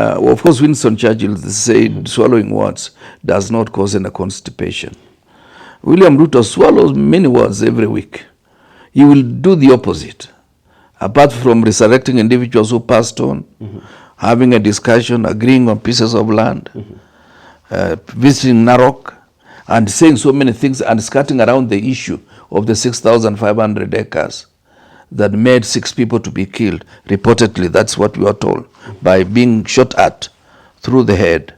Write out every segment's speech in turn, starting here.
Of course, Winston Churchill said, swallowing words does not cause any constipation. William Ruto swallows many words every week. He will do the opposite. Apart from resurrecting individuals who passed on, having a discussion, agreeing on pieces of land, visiting Narok, and saying so many things and skirting around the issue of the 6,500 acres that made 6 people to be killed. Reportedly, that's what we are told, by being shot at through the head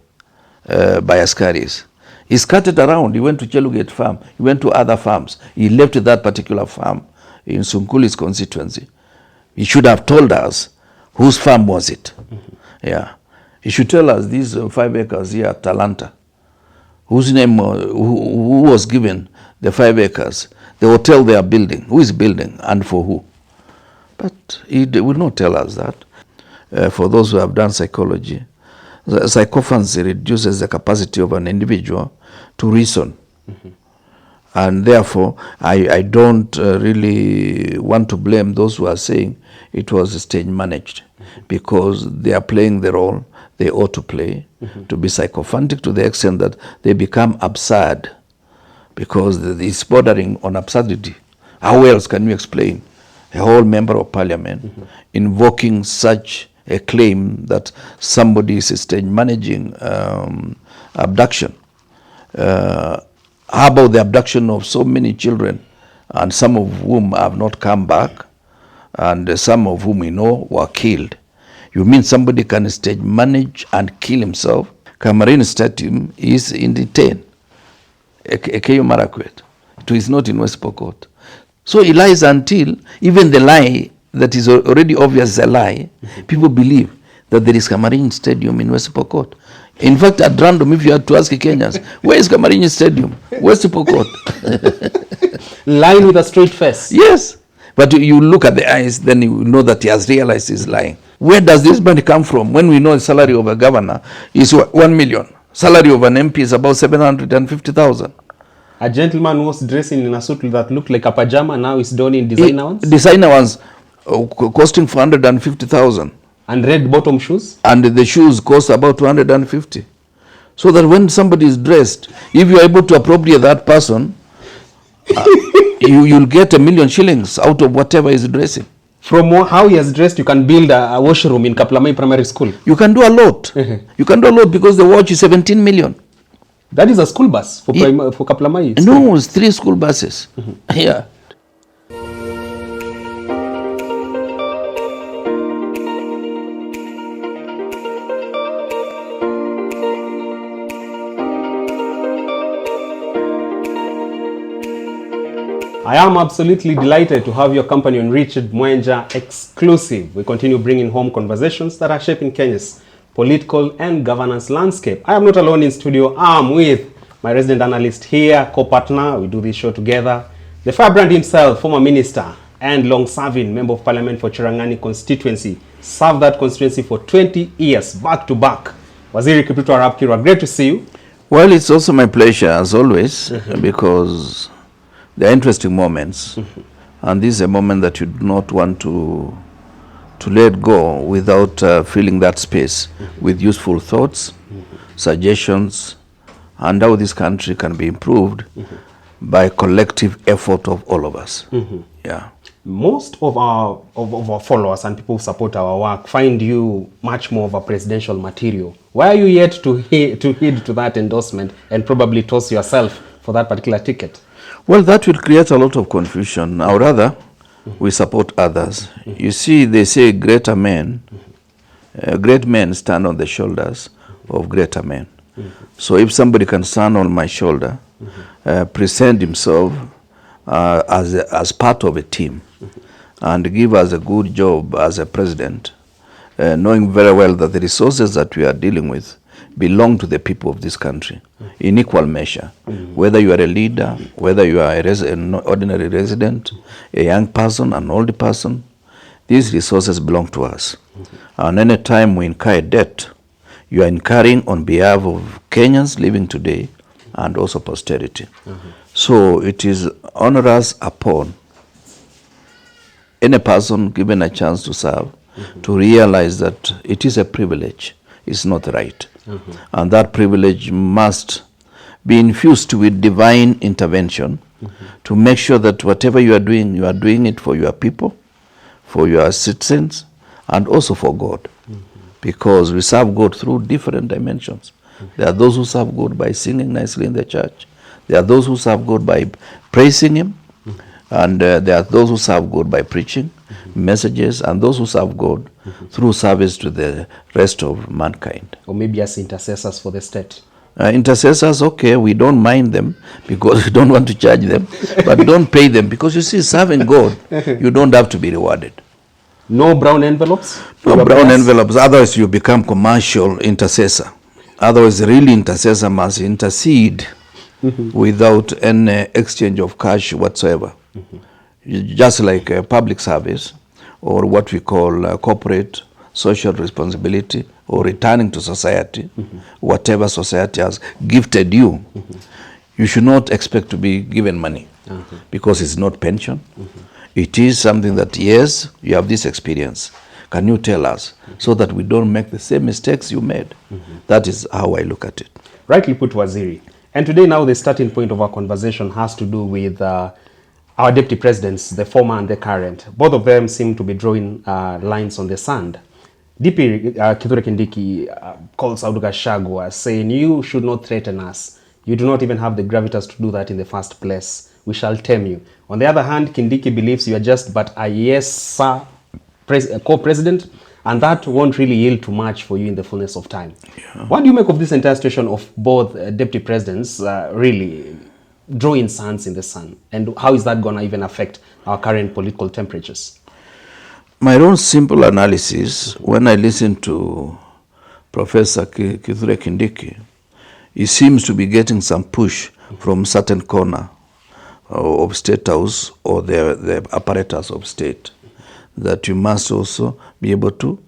by Askaris. He skirted around. He went to Chelugate farm. He went to other farms. He left that particular farm in Sunkuli's constituency. He should have told us whose farm was it. Yeah, he should tell us these 5 acres here at Talanta, whose name, who was given the 5 acres, the hotel they are building, who is building and for who. But he will not tell us that. For those who have done psychology, psychophancy reduces the capacity of an individual to reason. And therefore, I don't really want to blame those who are saying it was stage managed, because they are playing the role they ought to play, to be psychophantic to the extent that they become absurd, because it's bordering on absurdity. How else can you explain a whole member of parliament invoking such a claim that somebody is stage managing abduction? How about the abduction of so many children, and some of whom have not come back, and some of whom we know were killed? You mean somebody can stage manage and kill himself? Cameroon Stadium is in the 10, Ekeyo Marakwet. It is not in West Pokot. So he lies until even the lie that is already obvious is a lie. People believe that there is Cameroon Stadium in West Pokot. In fact, at random, if you had to ask Kenyans, where is Cameroon Stadium? West Pokot. Lying with a straight face. Yes. But you look at the eyes, then you know that he has realized he's lying. Where does this money come from? When we know the salary of a governor is 1 million. Salary of an MP is about 750,000. A gentleman was dressing in a suit that looked like a pajama, now is donning designer ones? Designer ones costing 450,000. And red bottom shoes? And the shoes cost about 250. So that when somebody is dressed, if you are able to appropriate that person, you'll get 1 million shillings out of whatever is dressing. From how he has dressed, you can build a washroom in Kaplamai Primary School. You can do a lot. You can do a lot because the watch is 17 million. That is a school bus for Kaplamai? No, it's 3 school buses. Yeah. I am absolutely delighted to have your company on Richard Mwenja Exclusive. We continue bringing home conversations that are shaping Kenya's political and governance landscape. I am not alone in studio. I'm with my resident analyst here, co-partner. We do this show together. The firebrand himself, former minister and long-serving member of parliament for Cherangani constituency. Served that constituency for 20 years, back to back. Waziri Kipruto Arap Kirwa, great to see you. Well, it's also my pleasure, as always, because they are interesting moments, and this is a moment that you do not want to let go without filling that space with useful thoughts, suggestions, and how this country can be improved by collective effort of all of us. Yeah. Most of our followers and people who support our work find you much more of a presidential material. Why are you yet to heed to that endorsement and probably toss yourself for that particular ticket? Well, that will create a lot of confusion. Or rather, we support others. You see, they say greater men, great men stand on the shoulders of greater men. So if somebody can stand on my shoulder, present himself as part of a team, and give us a good job as a president, knowing very well that the resources that we are dealing with belong to the people of this country in equal measure. Whether you are a leader, whether you are an ordinary resident, a young person, an old person, these resources belong to us. And any time we incur debt, you are incurring on behalf of Kenyans living today and also posterity. So it is onerous upon any person given a chance to serve to realize that it is a privilege is not right. And that privilege must be infused with divine intervention to make sure that whatever you are doing it for your people, for your citizens, and also for God. Because we serve God through different dimensions. There are those who serve God by singing nicely in the church. There are those who serve God by praising Him. And there are those who serve God by preaching messages, and those who serve God through service to the rest of mankind. Or maybe as intercessors for the state. Intercessors, okay, we don't mind them because we don't want to charge them, but don't pay them, because you see, serving God, you don't have to be rewarded. No brown envelopes? No brown envelopes, otherwise you become commercial intercessor. Otherwise, the real intercessor must intercede without any exchange of cash whatsoever. Just like a public service, or what we call corporate social responsibility, or returning to society, whatever society has gifted you, you should not expect to be given money, because it's not pension. It is something that, yes, you have this experience. Can you tell us, so that we don't make the same mistakes you made? That is how I look at it. Rightly put, Waziri. And today now the starting point of our conversation has to do with our deputy presidents, the former and the current. Both of them seem to be drawing lines on the sand. DP Kithure Kindiki calls out Gachagua, saying, you should not threaten us. You do not even have the gravitas to do that in the first place. We shall tame you. On the other hand, Kindiki believes you are just but a yes, sir, co-president, and that won't really yield too much for you in the fullness of time. Yeah. What do you make of this entire situation of both deputy presidents really drawing sands in the sun? And how is that going to even affect our current political temperatures? My own simple analysis, when I listen to Professor Kithure Kindiki, he seems to be getting some push from certain corner of State House or the apparatus of state, that you must also be able to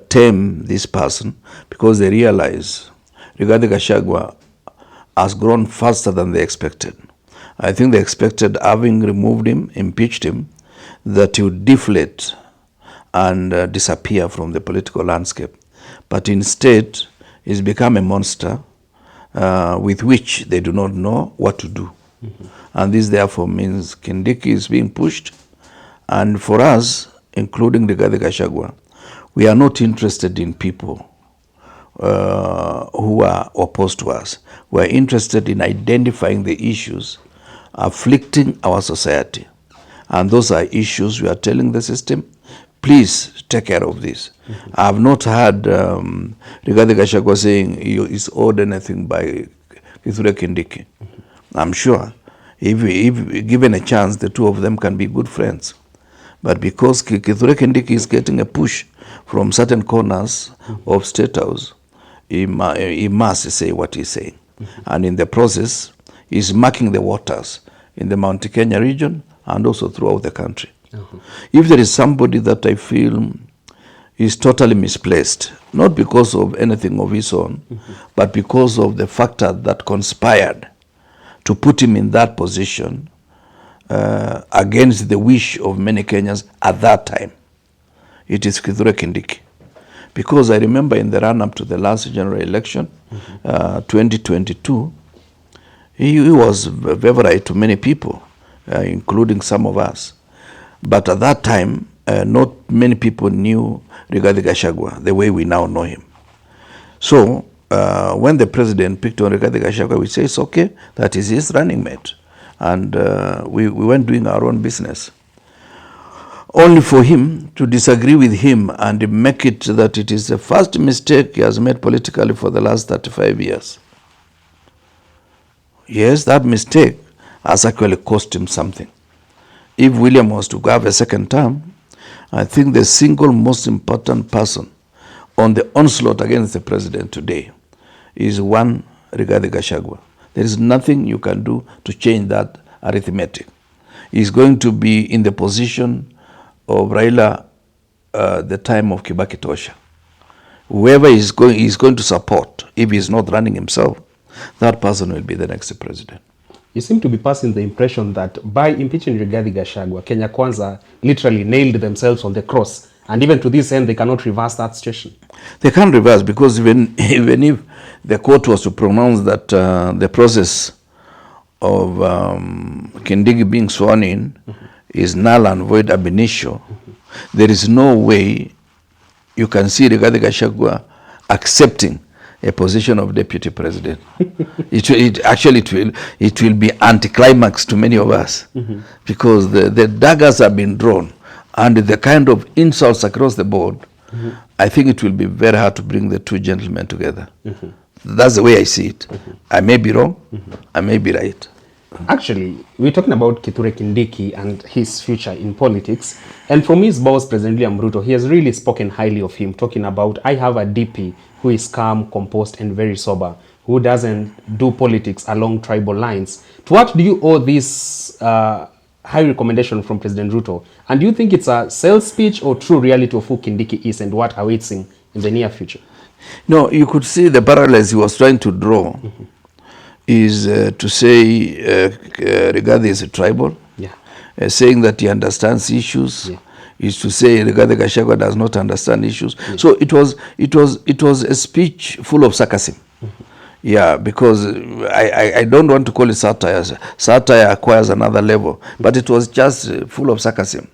tame this person, because they realize Rigathi Gachagua has grown faster than they expected. I think they expected, having removed him, impeached him, that he would deflate and disappear from the political landscape. But instead, he's become a monster with which they do not know what to do. And this therefore means Kindiki is being pushed. And for us, including Rigathi Gachagua, we are not interested in people who are opposed to us. We are interested in identifying the issues afflicting our society. And those are issues we are telling the system, please take care of this. I have not heard Rigathi Gachagua saying he is owed anything by Kithure Kindiki. I'm sure if given a chance, the two of them can be good friends. But because Kithure Kindiki is getting a push from certain corners of State House, he must say what he's saying. And in the process, he's marking the waters in the Mount Kenya region and also throughout the country. If there is somebody that I feel is totally misplaced, not because of anything of his own, but because of the factor that conspired to put him in that position against the wish of many Kenyans at that time, it is Kithure Kindiki. Because I remember in the run-up to the last general election, 2022, he was favorite to many people, including some of us. But at that time, not many people knew Rigathi Gachagua the way we now know him. So when the president picked on Rigathi Gachagua, we say it's okay, that is his running mate. And we went doing our own business. Only for him to disagree with him and make it that it is the first mistake he has made politically for the last 35 years. Yes, that mistake has actually cost him something. If William was to have a second term, I think the single most important person on the onslaught against the president today is one Rigathi Gachagua. There is nothing you can do to change that arithmetic. He's going to be in the position of Raila the time of Kibaki Tosha. Whoever is going to support, if he's not running himself, that person will be the next president. You seem to be passing the impression that by impeaching Rigathi Gachagua, Kenya Kwanza literally nailed themselves on the cross And even to this end, they cannot reverse that situation. They can't reverse, because even if the court was to pronounce that the process of Kindiki being sworn in is null and void ab initio, there is no way you can see Rigathi Gachagua accepting a position of deputy president. it will be anticlimax to many of us, because the daggers have been drawn, and the kind of insults across the board. I think it will be very hard to bring the two gentlemen together. That's the way I see it. I may be wrong, I may be right. Actually, we're talking about Kithure Kindiki and his future in politics. And from his boss, President William Ruto, he has really spoken highly of him, talking about, I have a DP who is calm, composed, and very sober, who doesn't do politics along tribal lines. To what do you owe this high recommendation from President Ruto? And do you think it's a sales speech or true reality of who Kindiki is and what awaits him in the near future? No, you could see the parallels he was trying to draw. Is to say Rigathi is a tribal, saying that he understands issues, is to say Rigathi Gachagua does not understand issues. So it was a speech full of sarcasm. Yeah, because I don't want to call it satire. Satire acquires another level, but it was just full of sarcasm.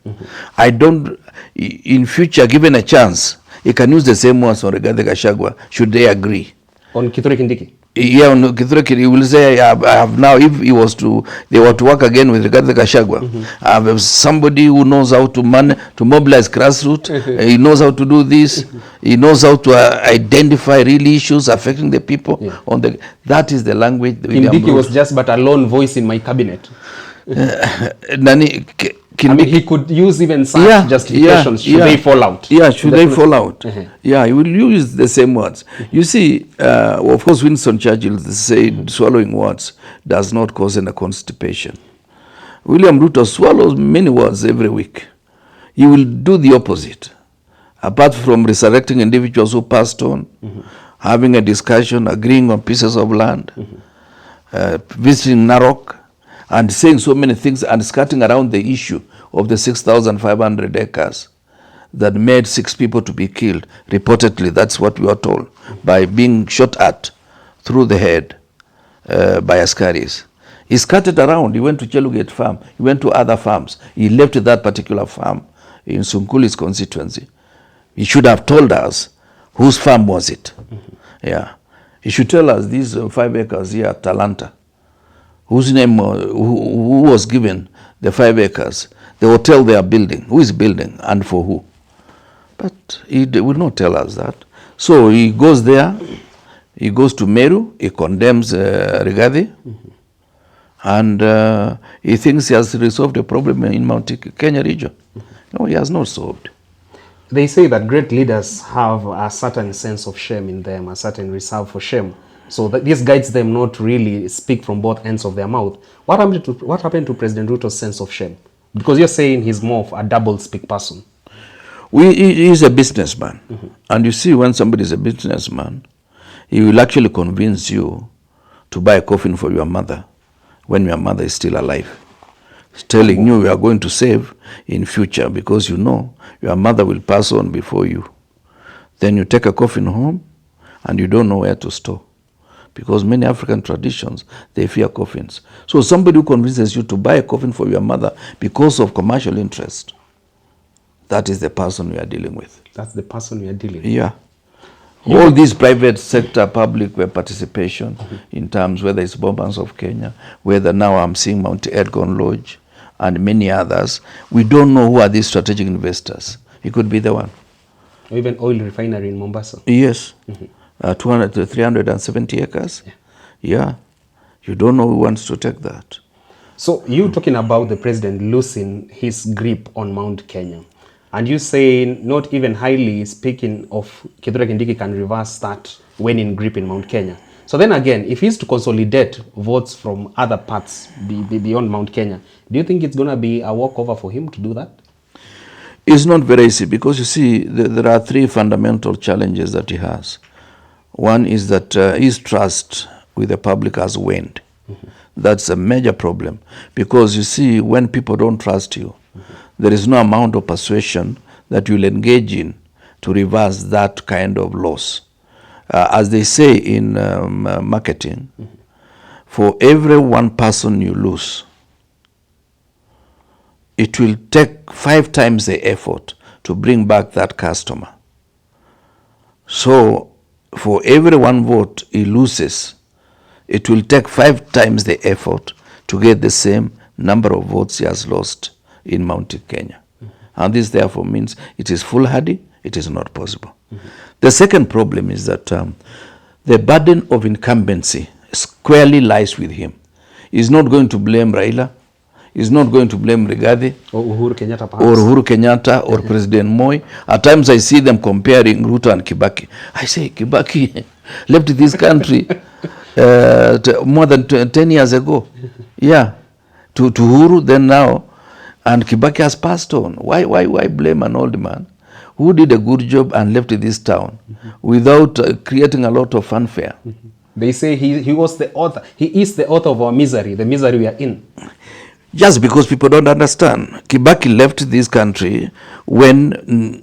I don't, in future, given a chance, he can use the same words on Rigathi Gachagua, should they agree. On Kithure Kindiki? Yeah, on Kithure Kindiki, he will say, I have now, if he was to, they were to work again with Rigathi Gachagua, I have somebody who knows how to mobilize grassroots, he knows how to do this, he knows how to identify real issues affecting the people. That is the language. Kindiki was just but a lone voice in my cabinet. I mean, he could use even such justifications should they fall out. Yeah, should they fall out. Yeah, he will use the same words. You see, of course, Winston Churchill said, swallowing words does not cause any constipation. William Ruto swallows many words every week. He will do the opposite. Apart from resurrecting individuals who passed on, having a discussion, agreeing on pieces of land, visiting Narok, and saying so many things and skirting around the issue of the 6,500 acres that made 6 people to be killed. Reportedly, that's what we are told, by being shot at through the head by Askaris. He skirted around. He went to Chelugate farm. He went to other farms. He left that particular farm in Sunkuli's constituency. He should have told us whose farm was it. Yeah, he should tell us these 5 acres here at Talanta. Whose name, who was given the 5 acres, the hotel they are building, who is building and for who. But he will not tell us that. So he goes there, he goes to Meru, he condemns Rigathi, and he thinks he has resolved the problem in Mount Kenya region. No, he has not solved. They say that great leaders have a certain sense of shame in them, a certain reserve for shame. So that this guides them not to really speak from both ends of their mouth. What happened to President Ruto's sense of shame? Because you're saying he's more of a double-speak person. He is a businessman. And you see, when somebody is a businessman, he will actually convince you to buy a coffin for your mother when your mother is still alive. He's telling you are going to save in future because you know your mother will pass on before you. Then you take a coffin home and you don't know where to store. Because many African traditions, they fear coffins. So somebody who convinces you to buy a coffin for your mother because of commercial interest, that is the person we are dealing with. That's the person we are dealing with. Yeah. All these private sector, public participation in terms, whether it's Bombans of Kenya, whether now I'm seeing Mount Elgon Lodge and many others, we don't know who are these strategic investors. He could be the one. Or even oil refinery in Mombasa. Yes. 200 to 370 acres. Yeah. You don't know who wants to take that. So you talking about the president losing his grip on Mount Kenya, and you saying not even highly speaking of Kithure Kindiki can reverse that when in grip in Mount Kenya. So then again, if he's to consolidate votes from other parts beyond Mount Kenya, do you think it's going to be a walkover for him to do that? It's not very easy because you see, there are 3 fundamental challenges that he has. One is that his trust with the public has waned. That's a major problem because you see, when people don't trust you, there is no amount of persuasion that you'll engage in to reverse that kind of loss. As they say in marketing, for every one person you lose, it will take 5 times the effort to bring back that customer. So for every one vote he loses, it will take 5 times the effort to get the same number of votes he has lost in Mount Kenya. And this therefore means it is foolhardy, it is not possible. The second problem is that the burden of incumbency squarely lies with him. He's not going to blame Raila, he's not going to blame Rigathi, or Uhuru Kenyatta, or President Moi. At times I see them comparing Ruto and Kibaki. I say, Kibaki left this country more than 10 years ago. Yeah, to Uhuru then now, and Kibaki has passed on. Why blame an old man who did a good job and left this town without creating a lot of fanfare? They say he was the author. He is the author of our misery, the misery we are in. Just because people don't understand. Kibaki left this country when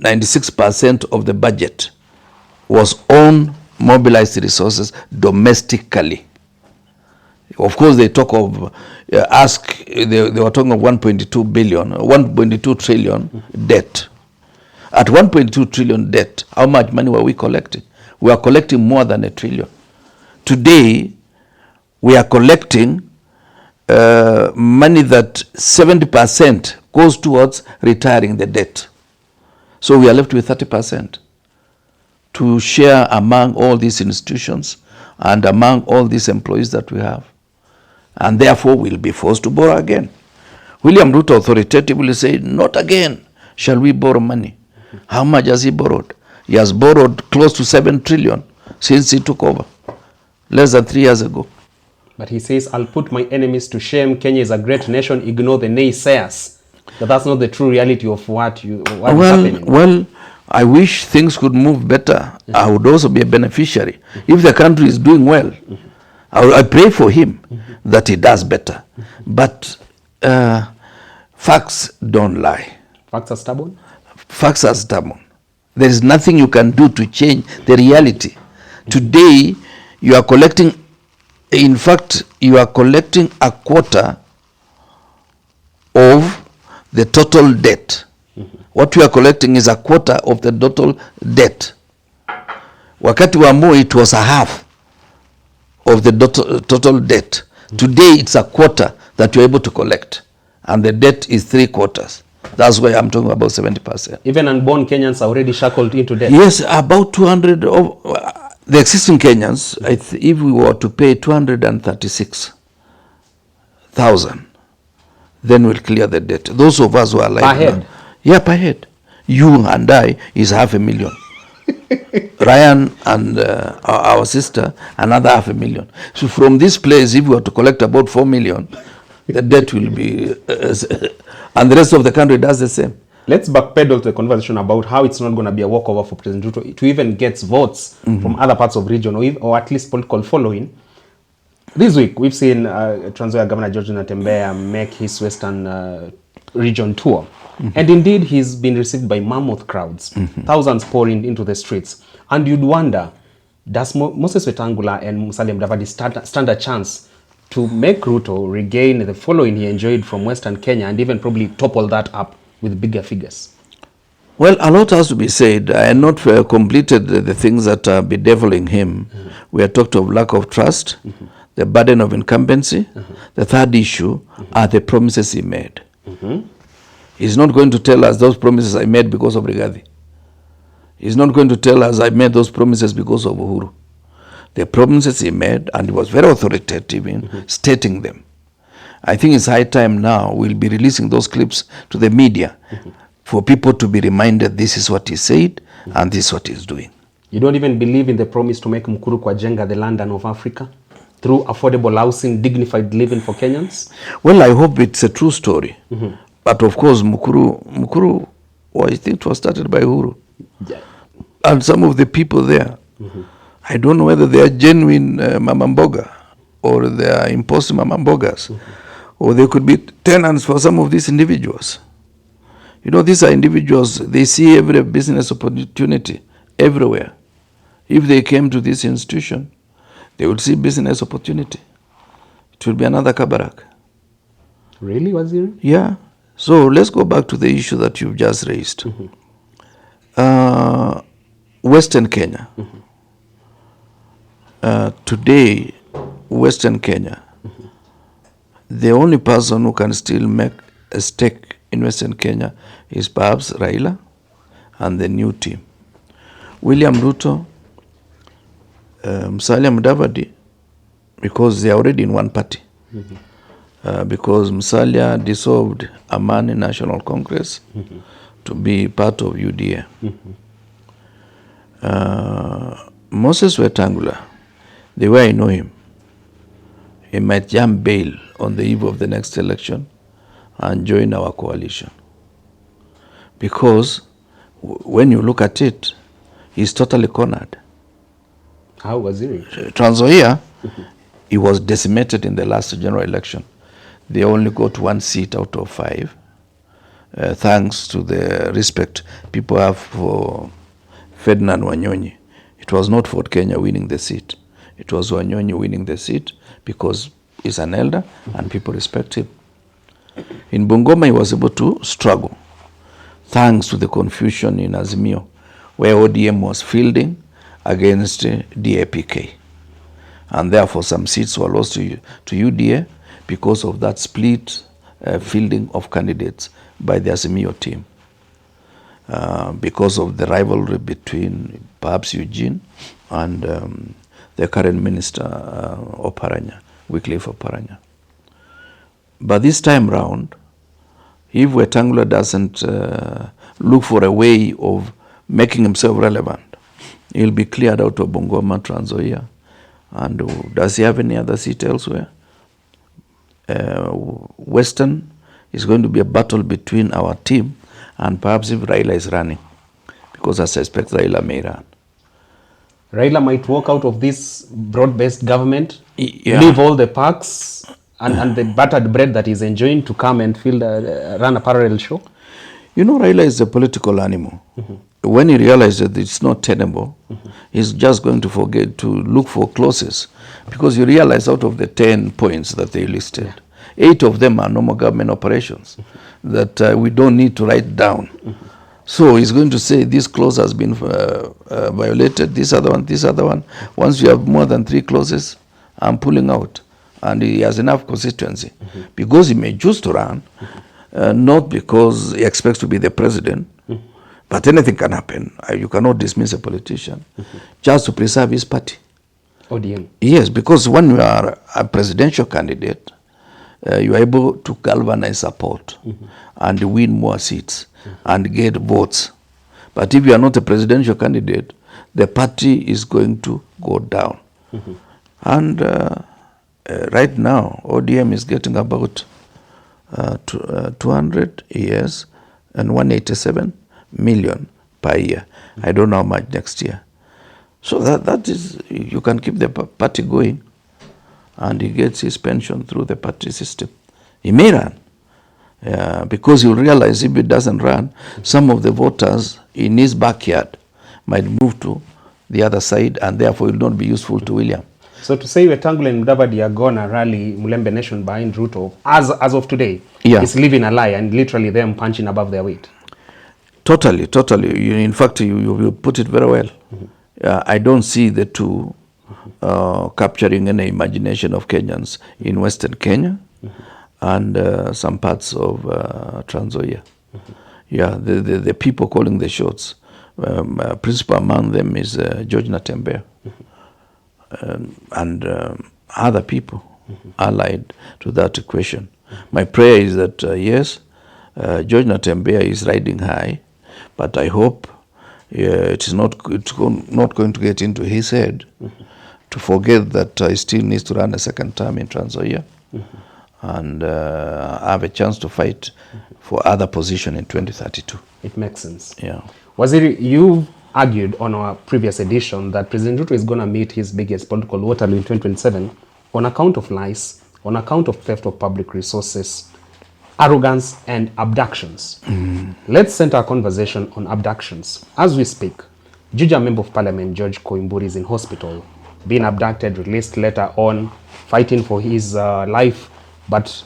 96% of the budget was on mobilized resources domestically. Of course, they talk of, they were talking of 1.2 trillion debt. At 1.2 trillion debt, how much money were we collecting? We are collecting more than $1 trillion. Today, we are collecting money that 70% goes towards retiring the debt. So we are left with 30% to share among all these institutions and among all these employees that we have. And therefore we'll be forced to borrow again. William Ruto authoritatively said, not again shall we borrow money. How much has he borrowed? He has borrowed close to 7 trillion since he took over, less than 3 years ago. But he says, I'll put my enemies to shame. Kenya is a great nation. Ignore the naysayers. But that's not the true reality of what is happening. Well, I wish things could move better. I would also be a beneficiary. If the country is doing well, I pray for him that he does better. But facts don't lie. Facts are stubborn? Facts are stubborn. There is nothing you can do to change the reality. Today, you are collecting, in fact, you are collecting a quarter of the total debt. What you are collecting is a quarter of the total debt. Wakati wa Moi, it was a half of the total debt. Today, it's a quarter that you're able to collect. And the debt is 3/4. That's why I'm talking about 70%. Even unborn Kenyans are already shackled into debt. Yes, about 200 of the existing Kenyans, if we were to pay 236,000, then we'll clear the debt. Those of us who are alive. Per head? Now, yeah, per head. You and I is 500,000. Ryan and our sister, another 500,000. So from this place, if we were to collect about 4 million, the debt will be, and the rest of the country does the same. Let's backpedal to the conversation about how it's not going to be a walkover for President Ruto to even get votes from other parts of region or at least political following. This week, we've seen Trans Nzoia Governor George Natembeya make his Western region tour. And indeed, he's been received by mammoth crowds, thousands pouring into the streets. And you'd wonder, does Moses Wetangula and Musalia Mudavadi stand a chance to make Ruto regain the following he enjoyed from Western Kenya and even probably topple that up with bigger figures? Well, a lot has to be said. I have not completed the things that are bedeviling him. We have talked of lack of trust, the burden of incumbency. The third issue are the promises he made. He's not going to tell us those promises I made because of Rigathi. He's not going to tell us I made those promises because of Uhuru. The promises he made, and he was very authoritative in stating them. I think it's high time now we'll be releasing those clips to the media for people to be reminded this is what he said and this is what he's doing. You don't even believe in the promise to make Mukuru kwa Jenga the London of Africa through affordable housing, dignified living for Kenyans? Well, I hope it's a true story. But of course, Mukuru, I think it was started by Uhuru. Yeah. And some of the people there, I don't know whether they are genuine Mamamboga or they are imposed Mamambogas, or they could be tenants for some of these individuals. You know, these are individuals, they see every business opportunity everywhere. If they came to this institution, they would see business opportunity. It will be another Kabarak. Really, Waziri? Yeah. So let's go back to the issue that you've just raised. Western Kenya. Today, Western Kenya, the only person who can still make a stake in Western Kenya is perhaps Raila and the new team. William Ruto, Musalia Mudavadi, because they are already in one party. Because Musalia dissolved Amani National Congress to be part of UDA. Moses Wetangula, the way I know him, he might jump bail on the eve of the next election and join our coalition. Because when you look at it, he's totally cornered. How was he? Trans Nzoia, he was decimated in the last general election. They only got 1 seat out of 5, thanks to the respect people have for Ferdinand Wanyonyi. It was not Ford Kenya winning the seat. It was Wanyonyi winning the seat because he's an elder and people respect him. In Bungoma, he was able to struggle, thanks to the confusion in Azimio, where ODM was fielding against DAPK. And therefore, some seats were lost to UDA because of that split fielding of candidates by the Azimio team. Because of the rivalry between perhaps Eugene and the current minister, Oparanya, Wycliffe Oparanya. But this time round, if Wetangula doesn't look for a way of making himself relevant, he'll be cleared out of Bungoma, Trans Nzoia. And does he have any other seat elsewhere? Western is going to be a battle between our team and perhaps if Raila is running, because I suspect Raila may run. Raila might walk out of this broad-based government, Yeah. leave all the perks and the buttered bread that he's enjoying to come and run a parallel show. You know, Raila is a political animal. When he realizes that it's not tenable, he's just going to forget to look for clauses, because you realize out of the 10 points that they listed, 8 of them are normal government operations that we don't need to write down. So he's going to say this clause has been violated, this other one. Once you have more than 3 clauses, I'm pulling out. And he has enough consistency because he may choose to run, not because he expects to be the president, but anything can happen. You cannot dismiss a politician just to preserve his party. ODM. Yes, because when you are a presidential candidate, you are able to galvanize support and win more seats and get votes. But if you are not a presidential candidate, the party is going to go down. And right now, ODM is getting about 200 years and 187 million per year. I don't know how much next year. So that is, you can keep the party going, and he gets his pension through the party system. He may run, because you'll realize if he doesn't run, some of the voters in his backyard might move to the other side, and therefore will not be useful to William. So to say Wetangula and Mudavadi are gonna rally Mulembe Nation behind Ruto, as of today, is living a lie and literally them punching above their weight. Totally. In fact, you put it very well. I don't see the two capturing any imagination of Kenyans in Western Kenya and some parts of Trans Nzoia. Yeah, the people calling the shots. Principal among them is George Natembeya. And other people allied to that equation. My prayer is that, yes, George Natembeya is riding high, but I hope it's not going to get into his head to forget that he still needs to run a second term in Trans Nzoia and have a chance to fight for other position in 2032. It makes sense. Yeah. Waziri, you argued on our previous edition that President Ruto is going to meet his biggest political Waterloo in 2027 on account of lies, on account of theft of public resources, arrogance, and abductions. Let's center our conversation on abductions. As we speak, Juja Member of Parliament George Koimburi is in hospital, being abducted, released later on, fighting for his life, but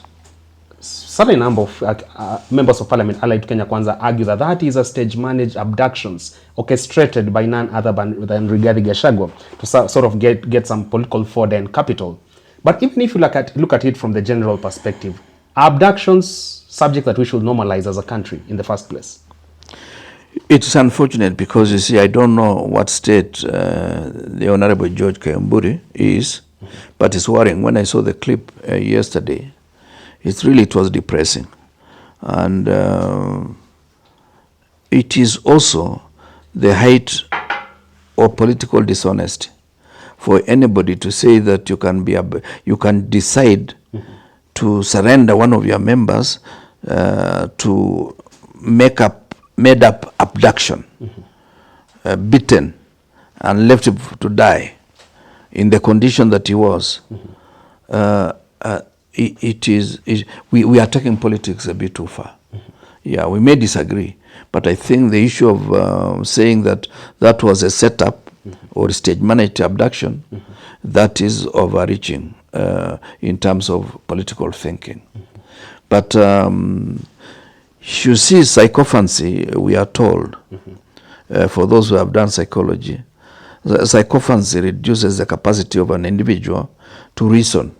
certain number of members of Parliament allied to Kenya Kwanza argue that that is a stage-managed abductions orchestrated by none other than Rigathi Gachagua to sort of get some political fodder and capital. But even if you look at it from the general perspective, are abductions subject that we should normalize as a country in the first place? It's unfortunate because, you see, I don't know what state the Honorable George Koimburi is, but it's worrying. When I saw the clip yesterday, it was depressing. And it is also the height of political dishonesty for anybody to say that you can decide to surrender one of your members to made up abduction, beaten and left to die in the condition that he was. We are taking politics a bit too far. Yeah, we may disagree, but I think the issue of saying that was a setup or stage managed abduction, that is overreaching in terms of political thinking. But you see, psychophancy, we are told, for those who have done psychology, psychophancy reduces the capacity of an individual to reason.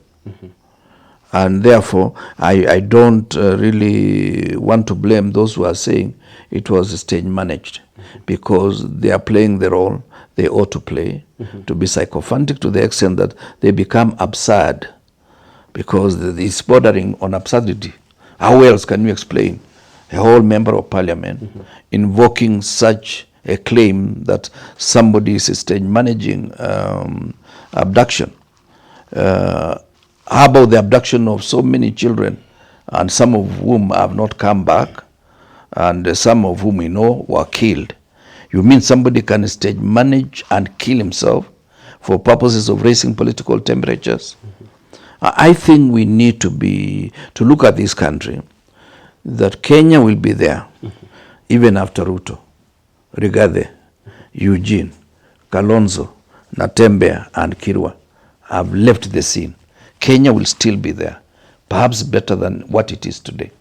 And therefore, I don't really want to blame those who are saying it was stage managed, because they are playing the role they ought to play, to be psychophantic to the extent that they become absurd, because it's bordering on absurdity. How else can you explain a whole member of parliament invoking such a claim that somebody is stage managing abduction? How about the abduction of so many children, and some of whom have not come back, and some of whom we know were killed? You mean somebody can stage manage and kill himself for purposes of raising political temperatures? I think we need to look at this country, that Kenya will be there even after Ruto, Rigathi, Eugene, Kalonzo, Natembeya and Kirwa have left the scene. Kenya will still be there, perhaps better than what it is today.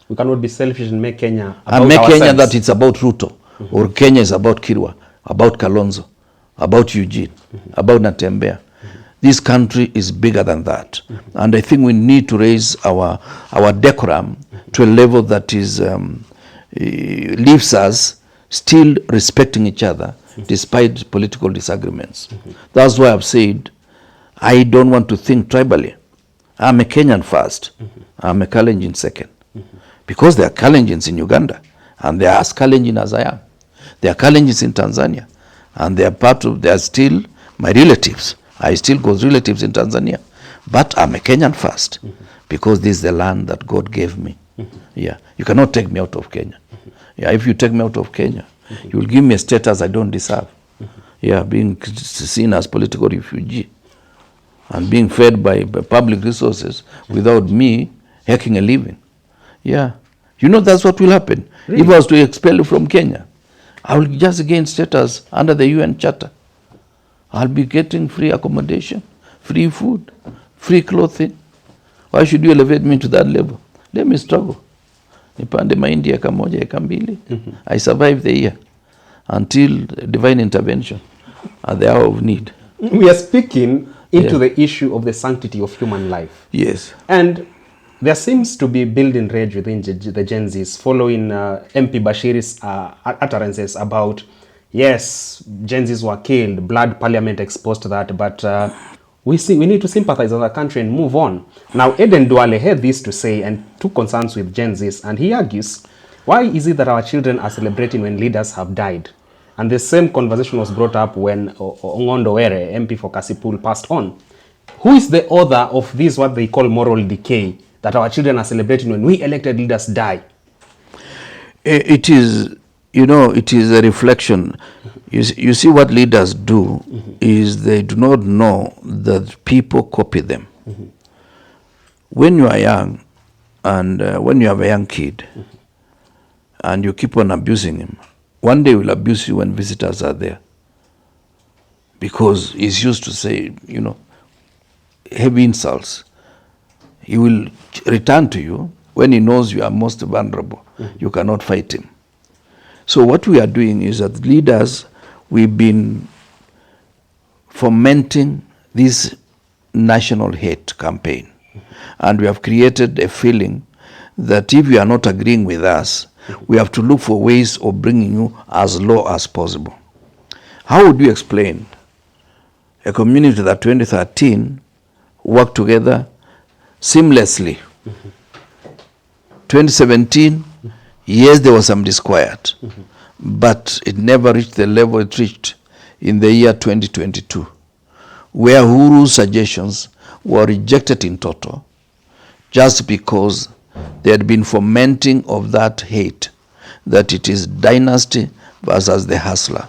We cannot be selfish and make Kenya about and make ourselves. Kenya that it's about Ruto, or Kenya is about Kirwa, about Kalonzo, about Eugene, about Natembeya. This country is bigger than that. And I think we need to raise our decorum to a level that is leaves us still respecting each other despite political disagreements. That's why I've said I don't want to think tribally. I'm a Kenyan first. I'm a Kalenjin second. Because there are Kalenjins in Uganda, and they are as Kalenjin as I am. There are Kalenjins in Tanzania, and they are still my relatives. I still got relatives in Tanzania. But I'm a Kenyan first, because this is the land that God gave me. Yeah, you cannot take me out of Kenya. Yeah, if you take me out of Kenya, you will give me a status I don't deserve. Yeah, being seen as political refugee and being fed by public resources without me making a living. Yeah, you know that's what will happen. Really? If I was to expel you from Kenya, I will just gain status under the UN Charter. I'll be getting free accommodation, free food, free clothing. Why should you elevate me to that level? Let me struggle. Nipande mahindi eka moja eka mbili. I survive the year until divine intervention at the hour of need. We are speaking into the issue of the sanctity of human life. Yes. And there seems to be building rage within the Gen Zs following MP Bashir's utterances about, yes, Gen Zs were killed, blood parliament exposed that, but we need to sympathize as a country and move on. Now, Eden Duale had this to say and took concerns with Gen Zs, and he argues, why is it that our children are celebrating when leaders have died? And the same conversation was brought up when Ongondo Were, MP for Kasipul, passed on. Who is the author of this, what they call moral decay, that our children are celebrating when we elected leaders die? It is, it is a reflection. You see what leaders do is they do not know that people copy them. When you are young, And when you have a young kid and you keep on abusing him, one day he will abuse you when visitors are there. Because he's used to say, heavy insults. He will return to you when he knows you are most vulnerable. You cannot fight him. So what we are doing is that leaders, we've been fomenting this national hate campaign. And we have created a feeling that if you are not agreeing with us, we have to look for ways of bringing you as low as possible. How would you explain a community that 2013 worked together seamlessly? 2017, yes, there was some disquiet, but it never reached the level it reached in the year 2022, where Uhuru's suggestions were rejected in total just because they had been fomenting of that hate, that it is dynasty versus the hustler.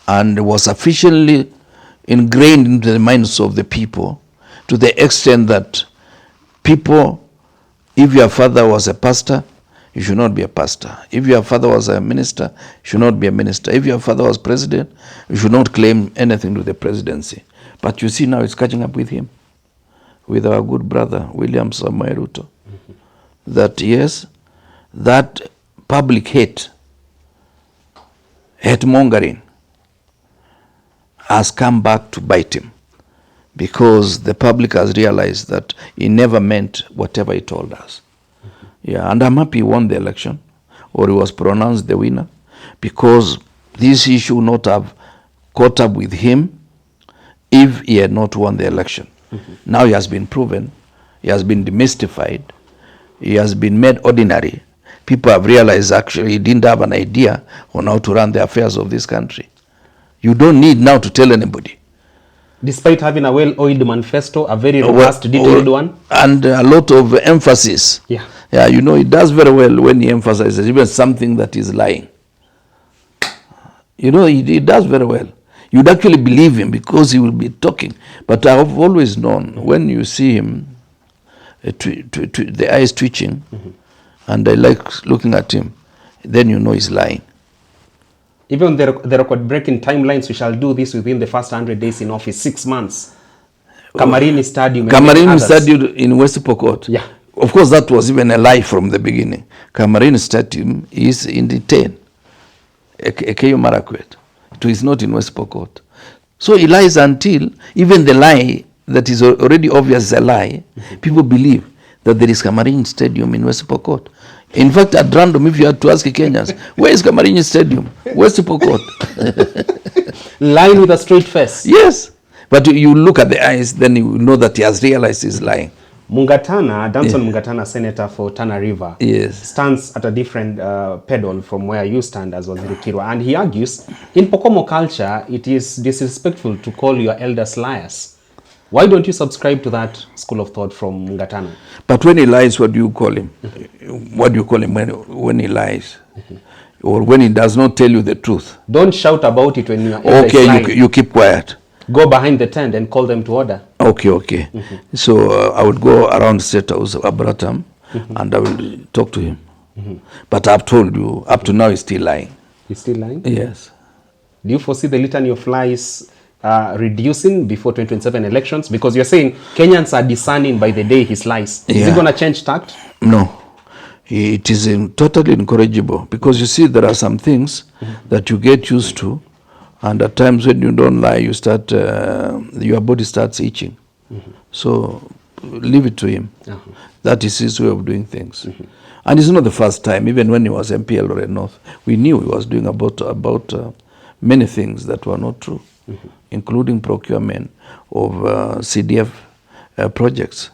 And was sufficiently ingrained into the minds of the people to the extent that people, if your father was a pastor, you should not be a pastor. If your father was a minister, you should not be a minister. If your father was president, you should not claim anything to the presidency. But you see now it's catching up with him, with our good brother, William Samoei Ruto. That yes, that public hate mongering has come back to bite him, because the public has realized that he never meant whatever he told us. Yeah, and I'm happy he won the election, or he was pronounced the winner, because this issue would not have caught up with him if he had not won the election. Now he has been proven, he has been demystified, he has been made ordinary. People have realized actually he didn't have an idea on how to run the affairs of this country. You don't need now to tell anybody. Despite having a well-oiled manifesto, a very robust, detailed one. And a lot of emphasis. Yeah. Yeah, he does very well when he emphasizes even something that is lying. He does very well. You'd actually believe him because he will be talking. But I have always known when you see him, the eyes twitching, and I like looking at him, then you know he's lying. Even the record-breaking timelines, we shall do this within the first 100 days in office, 6 months. Kamarini Stadium. Kamarini Stadium in West Pokot. Yeah. Of course, that was even a lie from the beginning. Kamarini Stadium is in the 10. Ekeyo Marakwet. It is not in West Pokot. So he lies until even the lie that is already obvious is a lie. People believe that there is Kamarini Stadium in West Pokot. In fact, at random, if you had to ask Kenyans, where is Kamarini Stadium? West Pokot. Lying with a straight face. Yes. But you look at the eyes, then you know that he has realized he's lying. Mungatana, Danson Mungatana, senator for Tana River, yes, stands at a different pedal from where you stand as Waziri Kirwa. And he argues, in Pokomo culture, it is disrespectful to call your elders liars. Why don't you subscribe to that school of thought from Mungatana? But when he lies, what do you call him? What do you call him when he lies? Or when he does not tell you the truth? Don't shout about it when you are lying. Okay, you keep quiet. Go behind the tent and call them to order. Okay. So I would go around State House, Abratam, and I will talk to him. But I've told you, up to now he's still lying. He's still lying? Yes. Do you foresee the litany of lies reducing before 2027 elections? Because you're saying Kenyans are discerning by the day his lies. Is it going to change tact? No. It is totally incorrigible, because you see there are some things that you get used to, and at times when you don't lie, you start your body starts itching. So leave it to him. That is his way of doing things. And it's not the first time. Even when he was MP Eldoret North, we knew he was doing about many things that were not true, including procurement of CDF projects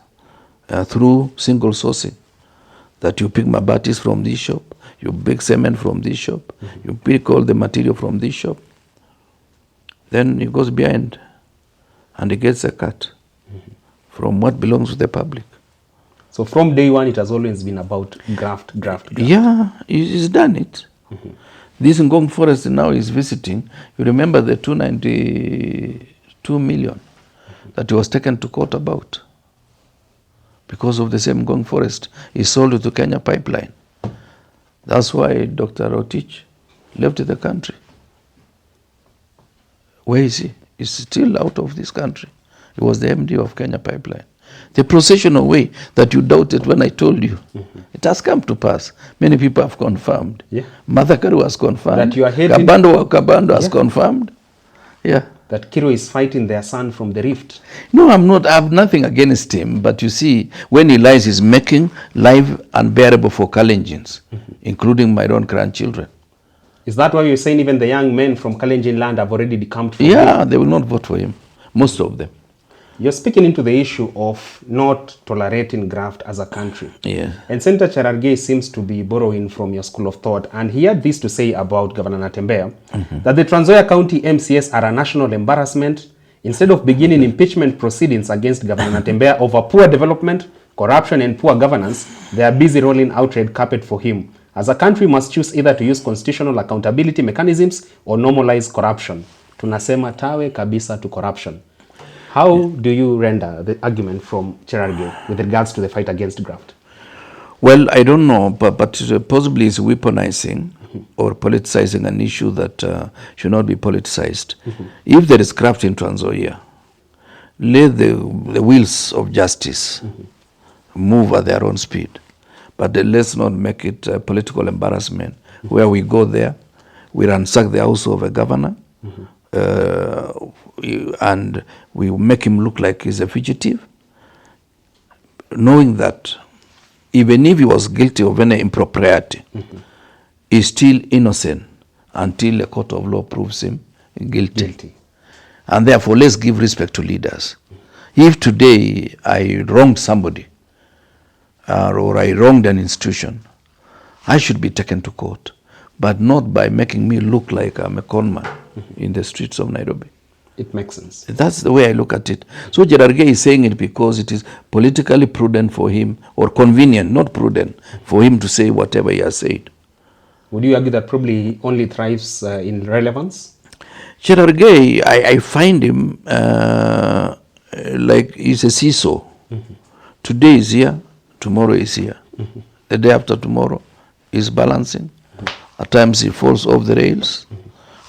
through single sourcing. That you pick mabatis from this shop, you pick cement from this shop, you pick all the material from this shop. Then he goes behind and he gets a cut from what belongs to the public. So from day one, it has always been about graft. Yeah, he's done it. This Ngong Forest now is visiting. You remember the 292 million that he was taken to court about because of the same Ngong forest. He sold it to Kenya Pipeline. That's why Dr. Rotich left the country. Where is he? He's still out of this country. He was the MD of Kenya Pipeline. The processional way that you doubted when I told you, it has come to pass. Many people have confirmed. Yeah. Mother Karu has confirmed. That you are hating. Kabando has confirmed. Yeah. That Kiro is fighting their son from the rift. No, I'm not. I have nothing against him. But you see, when he lies, he's making life unbearable for Kalenjins, including my own grandchildren. Is that why you're saying even the young men from Kalenjin land have already decamped from him? They will not vote for him. Most of them. You're speaking into the issue of not tolerating graft as a country. Yeah. And Senator Cherargei seems to be borrowing from your school of thought. And he had this to say about Governor Natembeya, that the Trans Nzoia County MCS are a national embarrassment. Instead of beginning impeachment proceedings against Governor Natembeya over poor development, corruption, and poor governance, they are busy rolling out red carpet for him. As a country, we must choose either to use constitutional accountability mechanisms or normalize corruption. Tunasema tawe kabisa to corruption. How do you render the argument from Cherargei with regards to the fight against graft? Well, I don't know, but possibly it's weaponizing or politicizing an issue that should not be politicized. If there is graft in Trans Nzoia, let the wheels of justice move at their own speed. But let's not make it a political embarrassment where we go there, we ransack the house of a governor, and we make him look like he's a fugitive, knowing that even if he was guilty of any impropriety, he's still innocent until a court of law proves him guilty. And therefore, let's give respect to leaders. If today I wronged somebody, or I wronged an institution, I should be taken to court, but not by making me look like I'm a conman in the streets of Nairobi. It makes sense. That's the way I look at it. So Cherargei is saying it because it is politically prudent for him, or convenient, not prudent, for him to say whatever he has said. Would you argue that probably he only thrives in relevance? Cherargei, I find him like he's a seesaw. Today is here, tomorrow is here. The day after tomorrow is balancing. At times he falls off the rails.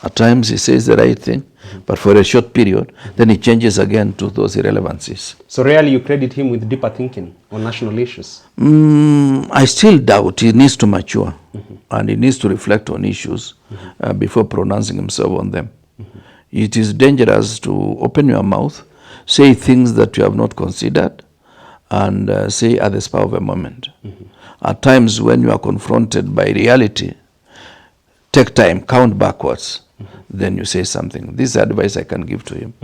At times he says the right thing, but for a short period, then he changes again to those irrelevancies. So rarely you credit him with deeper thinking on national issues? I still doubt. He needs to mature, and he needs to reflect on issues before pronouncing himself on them. It is dangerous to open your mouth, say things that you have not considered, and say at the spur of a moment. At times when you are confronted by reality, take time, count backwards, then you say something. This is advice I can give to him.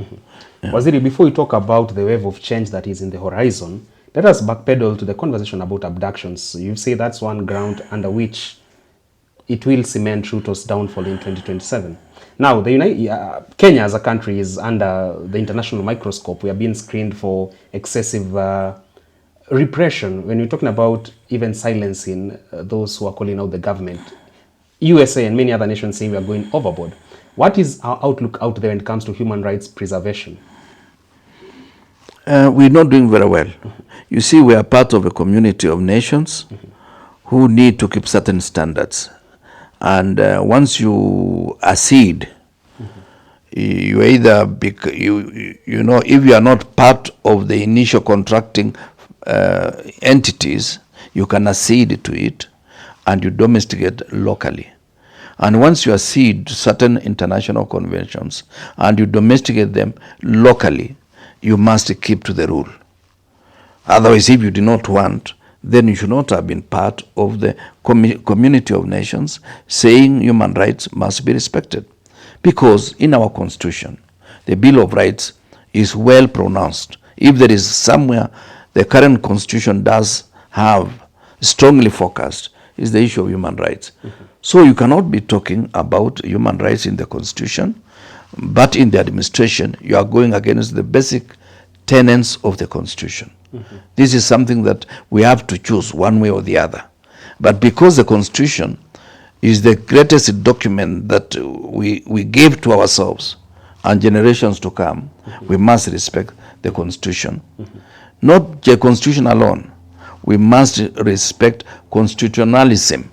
Waziri, before we talk about the wave of change that is in the horizon, let us backpedal to the conversation about abductions. You say that's one ground under which it will cement Ruto's downfall in 2027. Now, Kenya as a country is under the international microscope. We are being screened for excessive repression. When we're talking about even silencing those who are calling out the government, USA and many other nations saying we are going overboard. What is our outlook out there when it comes to human rights preservation? We're not doing very well. You see, we are part of a community of nations who need to keep certain standards. And once you accede, you either, if you are not part of the initial contracting entities, you can accede to it and you domesticate locally. And once you accede to certain international conventions and you domesticate them locally, you must keep to the rule. Otherwise, if you do not want, then you should not have been part of the community of nations saying human rights must be respected. Because in our constitution, the Bill of Rights is well pronounced. If there is somewhere the current constitution does have strongly focused, is the issue of human rights. So you cannot be talking about human rights in the constitution, but in the administration, you are going against the basic tenets of the constitution. This is something that we have to choose one way or the other. But because the constitution is the greatest document that we gave to ourselves and generations to come, we must respect the constitution. not the constitution alone. We must respect constitutionalism,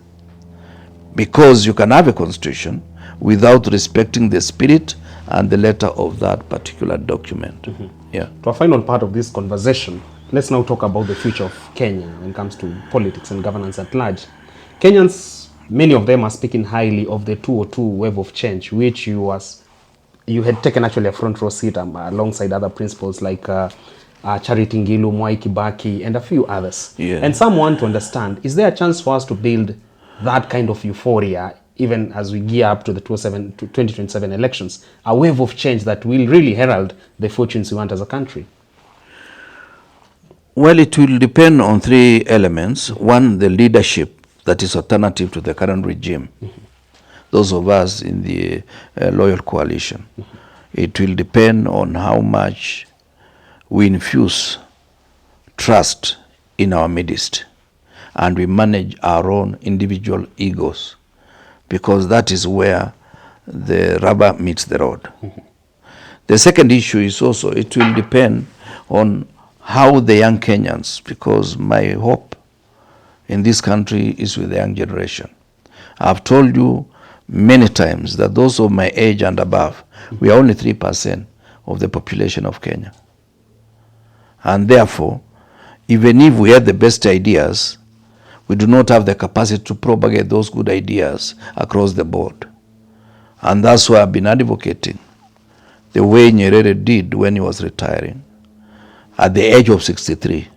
because you can have a constitution without respecting the spirit and the letter of that particular document. Yeah. To our final part of this conversation, let's now talk about the future of Kenya when it comes to politics and governance at large. Kenyans, many of them are speaking highly of the 202 wave of change, which you had taken actually a front row seat alongside other principles like Charity Ngilu, Mwai Kibaki, and a few others. Yeah. And some want to understand, is there a chance for us to build that kind of euphoria even as we gear up to the 2027 elections, a wave of change that will really herald the fortunes we want as a country? Well, it will depend on three elements. One, the leadership that is alternative to the current regime. Those of us in the loyal coalition. It will depend on how much we infuse trust in our midst and we manage our own individual egos, because that is where the rubber meets the road. The second issue is also, it will depend on how the young Kenyans, because my hope in this country is with the young generation. I've told you many times that those of my age and above, we are only 3% of the population of Kenya. And therefore, even if we have the best ideas, we do not have the capacity to propagate those good ideas across the board. And that's why I've been advocating the way Nyerere did when he was retiring at the age of 63.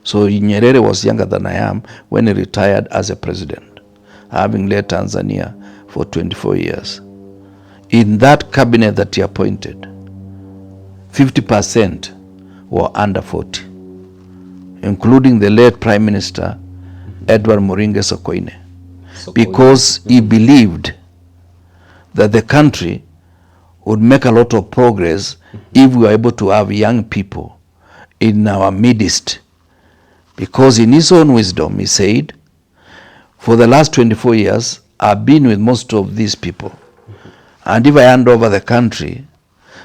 So Nyerere was younger than I am when he retired as a president, having led Tanzania for 24 years. In that cabinet that he appointed, 50% were under 40, including the late Prime Minister Edward Moringe Sokoine, because he believed that the country would make a lot of progress if we were able to have young people in our midst. Because in his own wisdom, he said, for the last 24 years, I've been with most of these people. And if I hand over the country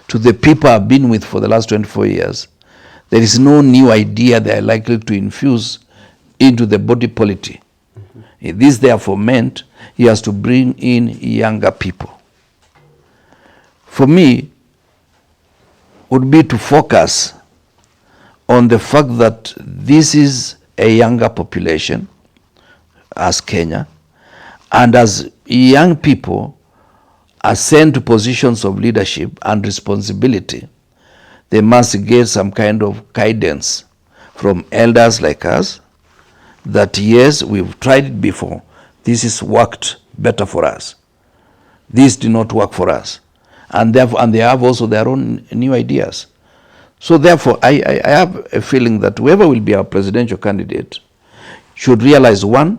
to the people I've been with for the last 24 years, there is no new idea they are likely to infuse into the body politic. This therefore meant he has to bring in younger people. For me, would be to focus on the fact that this is a younger population as Kenya, and as young people ascend to positions of leadership and responsibility, they must get some kind of guidance from elders like us, that yes, we've tried it before, this has worked better for us, this did not work for us, and therefore, and they have also their own new ideas. So therefore, I have a feeling that whoever will be our presidential candidate should realize, one,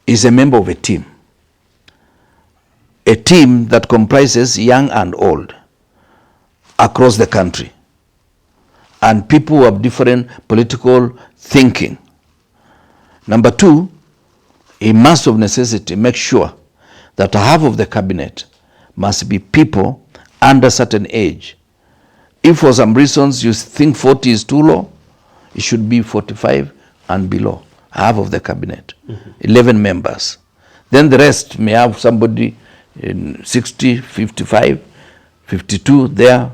is a member of a team that comprises young and old across the country, and people who have different political thinking. Number two, he must of necessity make sure that half of the cabinet must be people under certain age. If for some reasons you think 40 is too low, it should be 45 and below, half of the cabinet, 11 members. Then the rest may have somebody in 60, 55, 52 there,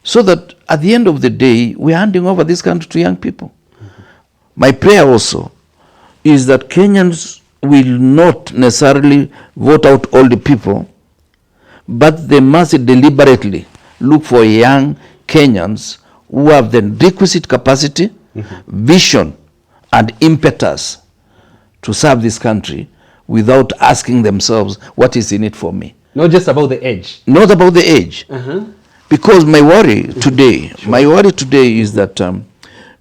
so that at the end of the day, we're handing over this country to young people. My prayer also is that Kenyans will not necessarily vote out all the people, but they must deliberately look for young Kenyans who have the requisite capacity, vision, and impetus to serve this country without asking themselves, what is in it for me? Not just about the age. Not about the age. Because my worry today, is that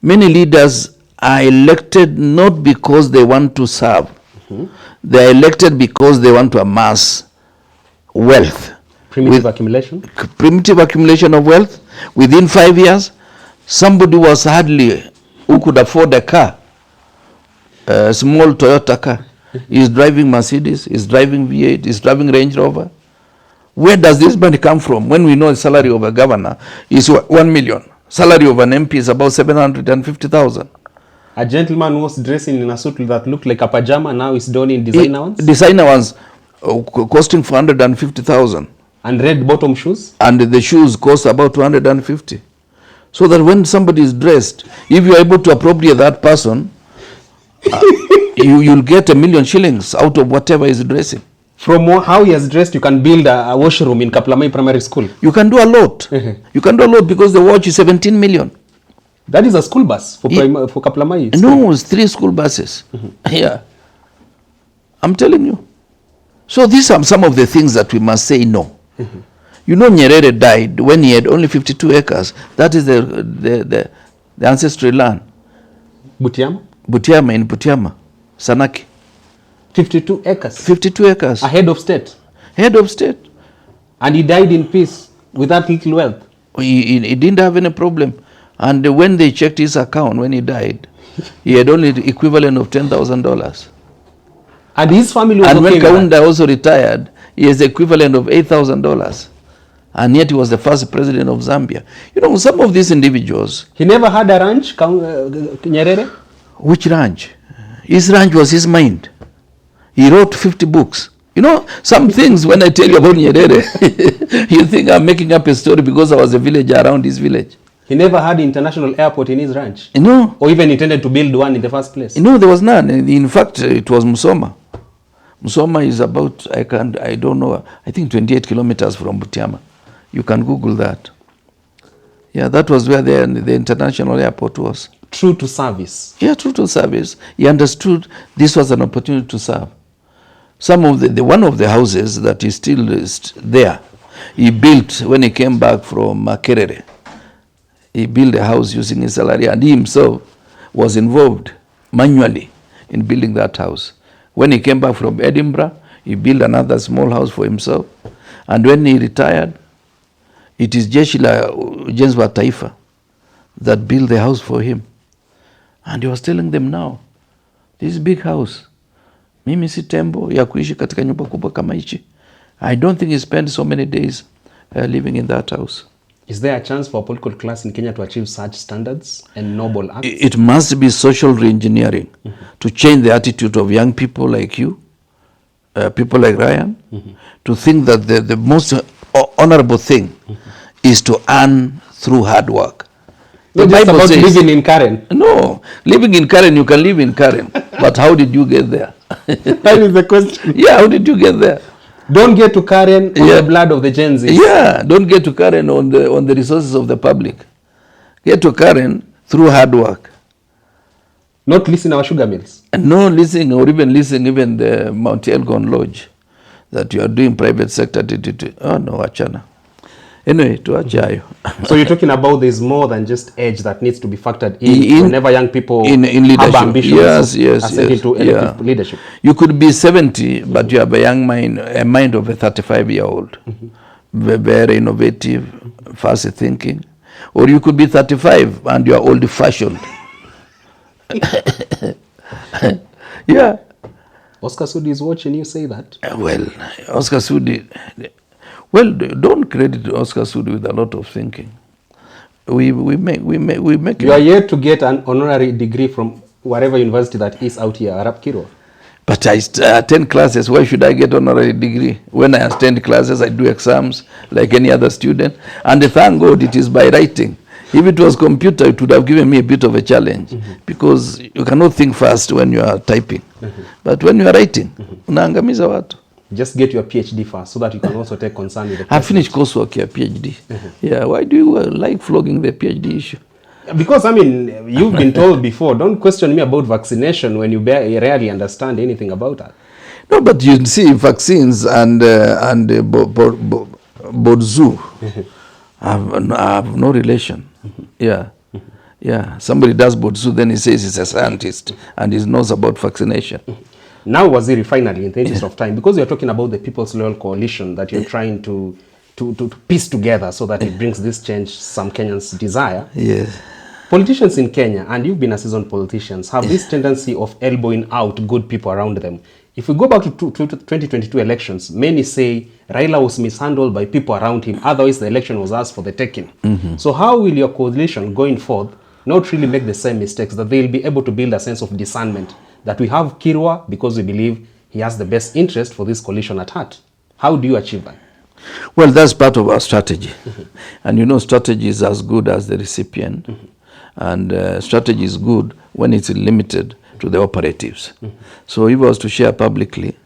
many leaders are elected not because they want to serve. They are elected because they want to amass wealth. Primitive accumulation? Primitive accumulation of wealth. Within 5 years, somebody was hardly, who could afford a car, a small Toyota car, is driving Mercedes, is driving V8, is driving Range Rover. Where does this money come from when we know the salary of a governor is 1 million? Salary of an MP is about 750,000. A gentleman was dressing in a suit that looked like a pajama, now is done in designer ones? Designer ones costing 450,000. And red bottom shoes? And the shoes cost about 250. So that when somebody is dressed, if you are able to appropriate that person, you'll get 1 million shillings out of whatever is dressing. From how he has dressed, you can build a washroom in Kaplamai Primary School. You can do a lot. You can do a lot because the watch is 17 million. That is a school bus for Kaplamai? No, it's 3 school buses. Yeah. I'm telling you. So these are some of the things that we must say no. You know, Nyerere died when he had only 52 acres. That is the ancestry land. Butiama? Butiama, in Butiama, Sanaki. 52 acres? 52 acres. A head of state? Head of state. And he died in peace with that little wealth? He didn't have any problem. And when they checked his account, when he died, he had only the equivalent of $10,000. And his family was and okay. And when Kaunda also retired, he has the equivalent of $8,000. And yet he was the first president of Zambia. You know, some of these individuals... He never had a ranch, Nyerere? Which ranch? His ranch was his mind. He wrote 50 books. You know, some things when I tell you about Nyerere, you think I'm making up a story because I was a villager around his village. He never had international airport in his ranch? No. Or even intended to build one in the first place? No, there was none. In fact, it was Musoma. Musoma is about, I don't know, I think 28 kilometers from Butiama. You can Google that. Yeah, that was where the international airport was. True to service. Yeah, true to service. He understood this was an opportunity to serve. Some of the one of the houses that is still there, he built when he came back from Kerere. He built a house using his salary, and he himself was involved manually in building that house. When he came back from Edinburgh, he built another small house for himself. And when he retired, it is Jeshi la Ujenzi wa Taifa that built the house for him. And he was telling them now, this big house, mimi si tembo ya kuishi katika nyumba kubwa kama hichi. I don't think he spent so many days living in that house. Is there a chance for a political class in Kenya to achieve such standards and noble acts? It must be social reengineering to change the attitude of young people like you, people like Ryan, to think that the most honorable thing is to earn through hard work. The Bible about says, living in Karen. No, living in Karen, you can live in Karen, but how did you get there? That is the question. Yeah, how did you get there? Don't get to Karen on the blood of the Gen Zs. Yeah, don't get to Karen on the resources of the public. Get to Karen through hard work. Not leasing our sugar mills. And no leasing or even leasing even the Mount Elgon Lodge that you are doing private sector. Oh no, achana. Anyway, to achayo. So you're talking about there's more than just age that needs to be factored in whenever young people in leadership. Have ambitions Yes. Into elective leadership. You could be 70, but you have a young mind, a mind of a 35-year-old. Very innovative, fast thinking. Or you could be 35 and you are old-fashioned. Yeah. Oscar Sudi is watching you say that. Well, Oscar Sudi... Well, don't credit Oscar Sudi with a lot of thinking. We make. You are yet to get an honorary degree from whatever university that is out here, Arab Kiro. But I attend classes. Why should I get honorary degree? When I attend classes, I do exams like any other student. And thank God it is by writing. If it was computer, it would have given me a bit of a challenge because you cannot think fast when you are typing. But when you are writing, unaangamiza watu. Just get your PhD first so that you can also take concern with the I finished coursework here, PhD. Yeah, why do you like flogging the PhD issue? Because, I mean, you've been told before, don't question me about vaccination when you rarely understand anything about that. No, but you see, vaccines and Bodzu have no relation. Yeah. Somebody does Bodzu, then he says he's a scientist and he knows about vaccination. Now, Waziri, finally, in the interest of time, because you're talking about the People's Loyal Coalition that you're trying to piece together so that it brings this change some Kenyans desire. Yes. Politicians in Kenya, and you've been a seasoned politician, have this tendency of elbowing out good people around them If we go back to 2022 elections, many say Raila was mishandled by people around him. Otherwise, the election was asked for the taking. So how will your coalition going forth not really make the same mistakes, that they'll be able to build a sense of discernment, that we have Kirwa because we believe he has the best interest for this coalition at heart? How do you achieve that? Well, that's part of our strategy. And you know, strategy is as good as the recipient. And strategy is good when it's limited to the operatives. So if I was to share publicly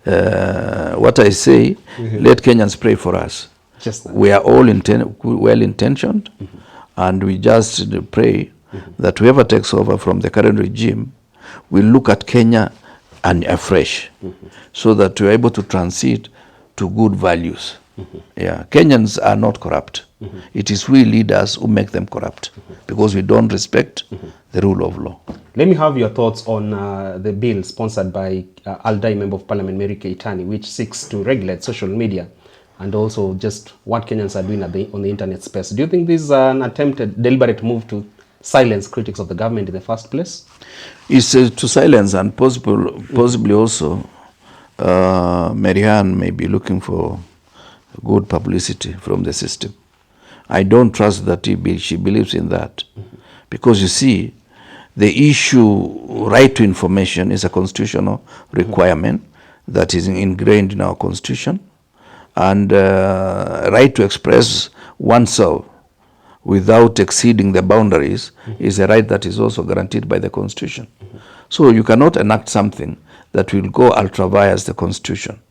what I say, let Kenyans pray for us. Just that. We are all well-intentioned, and we just pray that whoever takes over from the current regime will look at Kenya and afresh, so that we're able to transit to good values. Yeah, Kenyans are not corrupt. It is we leaders who make them corrupt, because we don't respect the rule of law. Let me have your thoughts on the bill sponsored by Aldai Member of Parliament Mary Keitani, which seeks to regulate social media and also just what Kenyans are doing on the internet space. Do you think this is an attempted, deliberate move to silence critics of the government in the first place? It's to silence, and possibly also Marianne may be looking for good publicity from the system. I don't trust that she believes in that, because you see, the issue right to information is a constitutional requirement that is ingrained in our constitution, and right to express oneself without exceeding the boundaries is a right that is also guaranteed by the constitution. So you cannot enact something that will go ultra vires the constitution,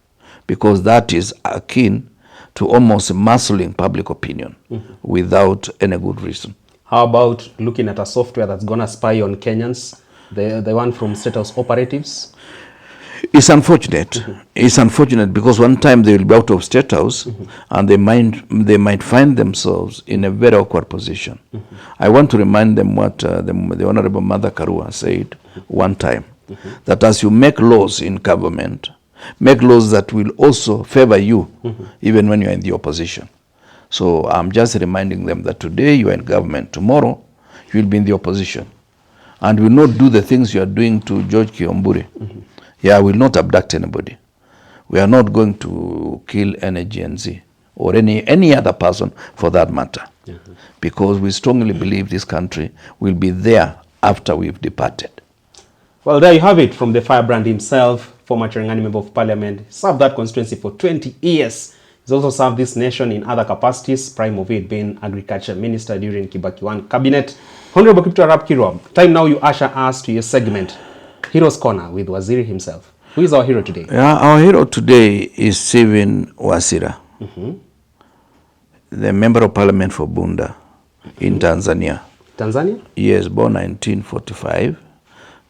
because that is akin to almost muscling public opinion without any good reason. How about looking at a software that's going to spy on Kenyans, the one from State House operatives? It's unfortunate. It's unfortunate because one time they will be out of State House and they might find themselves in a very awkward position. I want to remind them what the Honorable Mother Karua said one time, that as you make laws in government, make laws that will also favor you even when you're in the opposition. So I'm just reminding them that today you are in government, tomorrow you will be in the opposition, and will not do the things you are doing to George Kiomburi. Yeah, I will not abduct anybody. We are not going to kill any GNZ or any other person for that matter, because we strongly believe this country will be there after we've departed. Well, there you have it from the firebrand himself, former Cherangani Member of Parliament. Served that constituency for 20 years. He's also served this nation in other capacities, prime of it being Agriculture Minister during Kibaki 1 cabinet. Honorable Kipto Arap Kirwa, time now you usher us to your segment, Hero's Corner, with Waziri himself. Who is our hero today? Yeah, our hero today is Stephen Wasira, the Member of Parliament for Bunda in Tanzania. Tanzania? Yes, born 1945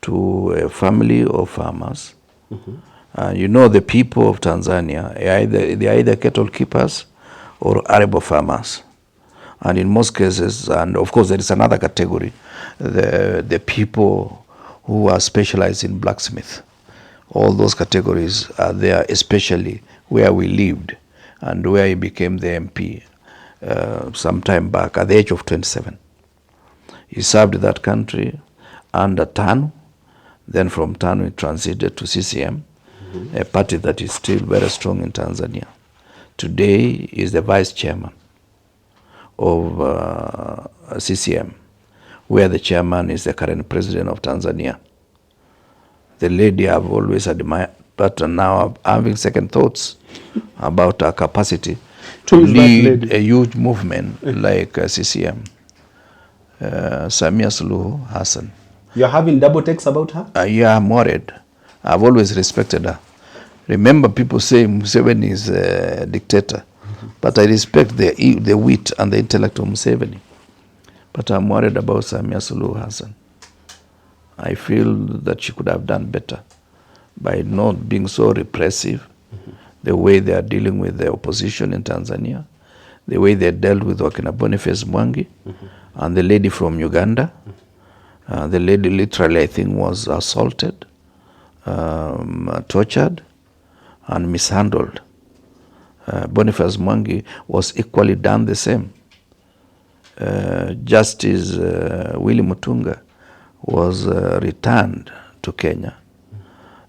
to a family of farmers. You know, the people of Tanzania, they are either cattle keepers or arable farmers. And in most cases, and of course there is another category, the people who are specialized in blacksmith. All those categories are there, especially where we lived and where he became the MP some time back at the age of 27. He served that country under TANU. Then from TANU he transited to CCM, a party that is still very strong in Tanzania. Today he is the vice chairman of CCM, where the chairman is the current president of Tanzania. The lady I've always admired, but now I'm having second thoughts about her capacity to lead a huge movement like CCM. Samia Suluhu Hassan. You're having double takes about her? Yeah, I'm worried. I've always respected her. Remember, people say Museveni is a dictator, but I respect the wit and the intellect of Museveni. But I'm worried about Samia Suluhu Hassan. I feel that she could have done better by not being so repressive, the way they are dealing with the opposition in Tanzania, the way they dealt with Wakina Boniface Mwangi, and the lady from Uganda. The lady literally, I think, was assaulted, tortured, and mishandled. Boniface Mwangi was equally done the same. Justice Willy Mutunga was returned to Kenya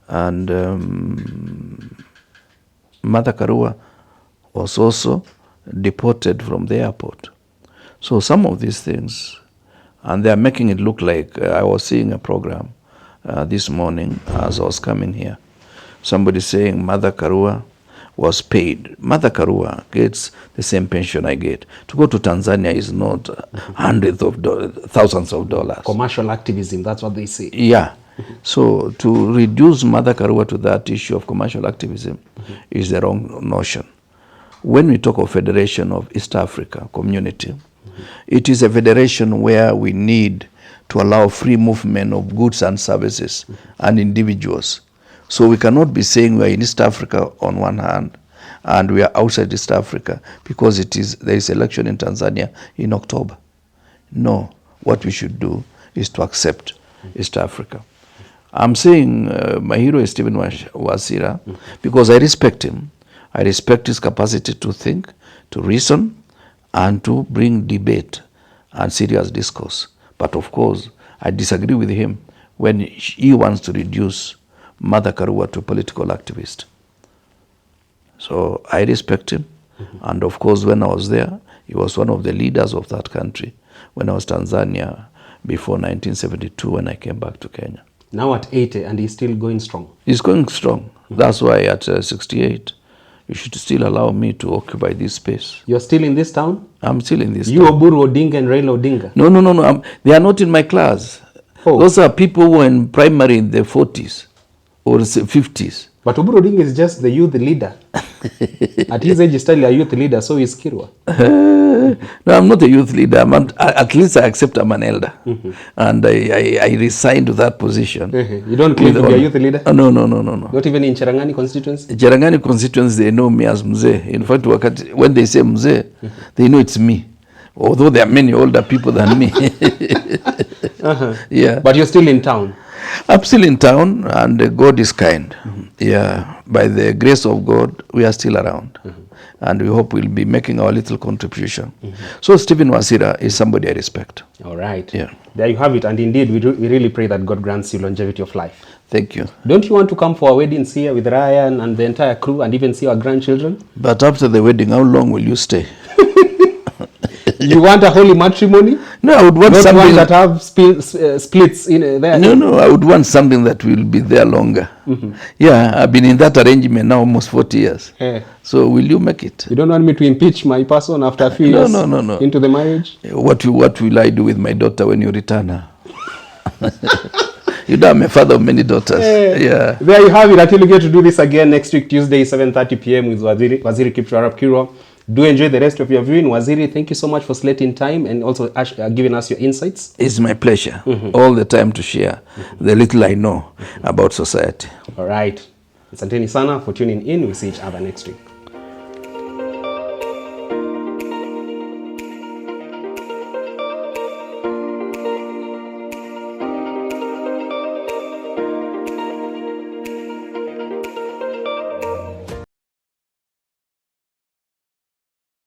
And Martha Karua was also deported from the airport. So some of these things, and they are making it look like, I was seeing a program this morning as I was coming here. Somebody saying Martha Karua was paid. Martha Karua gets the same pension I get. To go to Tanzania is not hundreds of dollars, thousands of dollars. Commercial activism, that's what they say. Yeah. So to reduce Martha Karua to that issue of commercial activism is the wrong notion. When we talk of Federation of East Africa Community, it is a federation where we need to allow free movement of goods and services and individuals. So we cannot be saying we are in East Africa on one hand and we are outside East Africa because there is election in Tanzania in October. No, what we should do is to accept East Africa. I'm saying my hero is Stephen Wasira because I respect him. I respect his capacity to think, to reason, and to bring debate and serious discourse. But of course, I disagree with him when he wants to reduce Martha Karua to a political activist. So I respect him. And of course, when I was there, he was one of the leaders of that country when I was Tanzania before 1972 when I came back to Kenya. Now at 80 and he's still going strong. He's going strong. That's why at 68, you should still allow me to occupy this space. You're still in this town? I'm still in this town. You, Oburu Odinga and Raila Odinga? No. They are not in my class. Oh. Those are people who are in primary in the 40s or 50s. But Oburu Odinga is just the youth leader. At his age, he's still a youth leader, so is Kirwa. No, I'm not a youth leader. At least I accept I'm an elder. And I resigned to that position. You don't claim to be a youth leader? No. Not even in Cherangani constituency? Cherangani constituency, they know me as Mzee. In fact, when they say Mzee, they know it's me. Although there are many older people than me. Yeah. But you're still in town? I'm still in town, and God is kind. Yeah, by the grace of God, we are still around. And we hope we'll be making our little contribution. So Stephen Wasira is somebody I respect. All right. Yeah. There you have it. And indeed, we really pray that God grants you longevity of life. Thank you. Don't you want to come for our weddings here with Ryan and the entire crew and even see our grandchildren? But after the wedding, how long will you stay? You want a holy matrimony? No, I would want not something one that have splits in there. No, I would want something that will be there longer. Yeah, I've been in that arrangement now almost 40 years. So will you make it? You don't want me to impeach my person after a few years no. into the marriage? What will I do with my daughter when you return her? You know, I'm a father of many daughters. Yeah. There you have it. Until we get to do this again next week, Tuesday, 7:30 p.m. with Waziri Kipchumba Kirwa. Do enjoy the rest of your viewing. Waziri, thank you so much for slating time and also giving us your insights. It's my pleasure all the time to share the little I know about society. All right. Asanteni sana for tuning in. We'll see each other next week.